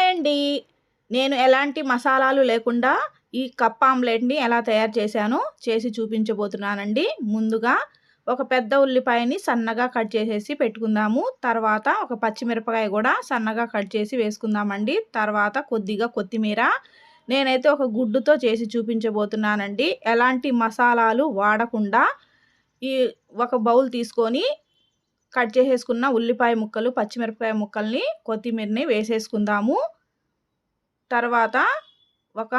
Hi అండి. నేను ఎలాంటి మసాలాలు లేకుండా ఈ కప్ ఆమ్లెట్‌ని ఎలా తయారు చేశానో చేసి చూపించబోతున్నానండి. ముందుగా ఒక పెద్ద ఉల్లిపాయని సన్నగా కట్ చేసేసి పెట్టుకుందాము. తర్వాత ఒక పచ్చిమిరపకాయ కూడా సన్నగా కట్ చేసి వేసుకుందామండి. తర్వాత కొద్దిగా కొత్తిమీర. నేనైతే ఒక గుడ్డుతో చేసి చూపించబోతున్నానండి. ఎలాంటి మసాలాలు వాడకుండా ఈ ఒక బౌల్ తీసుకొని కట్ చేసేసుకున్న ఉల్లిపాయ ముక్కలు, పచ్చిమిరపకాయ ముక్కల్ని, కొత్తిమీరని వేసేసుకుందాము. తర్వాత ఒక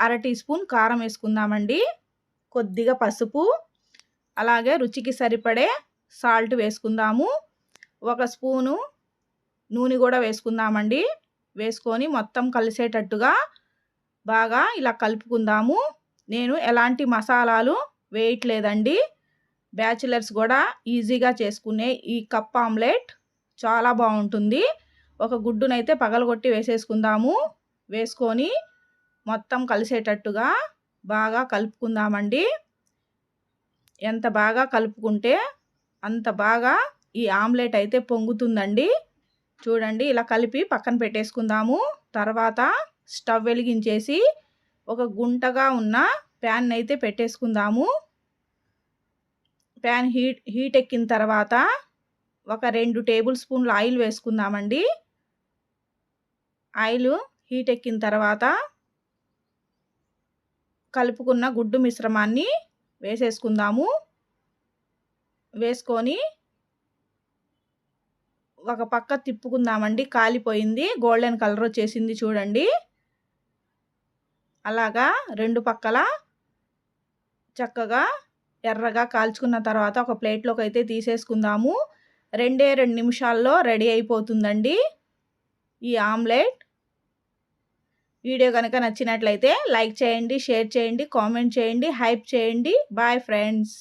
అర టీ స్పూన్ కారం వేసుకుందామండి. కొద్దిగా పసుపు, అలాగే రుచికి సరిపడే సాల్ట్ వేసుకుందాము. ఒక స్పూను నూనె కూడా వేసుకుందామండి. వేసుకొని మొత్తం కలిసేటట్టుగా బాగా ఇలా కలుపుకుందాము. నేను ఎలాంటి మసాలాలు వేయట్లేదండి. బ్యాచిలర్స్ కూడా ఈజీగా చేసుకునే ఈ కప్ ఆమ్లెట్ చాలా బాగుంటుంది. ఒక గుడ్డునైతే పగలగొట్టి వేసేసుకుందాము. వేసుకొని మొత్తం కలిసేటట్టుగా బాగా కలుపుకుందామండి. ఎంత బాగా కలుపుకుంటే అంత బాగా ఈ ఆమ్లెట్ అయితే పొంగుతుందండి. చూడండి, ఇలా కలిపి పక్కన పెట్టేసుకుందాము. తర్వాత స్టవ్ వెలిగించేసి ఒక గుంటగా ఉన్న ప్యాన్ అయితే పెట్టేసుకుందాము. ప్యాన్ హీట్ ఎక్కిన తర్వాత ఒక 2 టేబుల్ స్పూన్ల ఆయిల్ వేసుకుందామండి. ఆయిల్ హీట్ ఎక్కిన తర్వాత కలుపుకున్న గుడ్డు మిశ్రమాన్ని వేసేసుకుందాము. వేసుకొని ఒక పక్క తిప్పుకుందామండి. కాలిపోయింది, గోల్డెన్ కలర్ వచ్చేసింది చూడండి. అలాగా 2 పక్కల చక్కగా ఎర్రగా కాల్చుకున్న తర్వాత ఒక ప్లేట్లోకి అయితే తీసేసుకుందాము. 2 నిమిషాల్లో రెడీ అయిపోతుందండి ఈ ఆమ్లెట్. వీడియో కనుక నచ్చినట్లయితే లైక్ చేయండి, షేర్ చేయండి, కామెంట్ చేయండి, హైప్ చేయండి. Bye friends.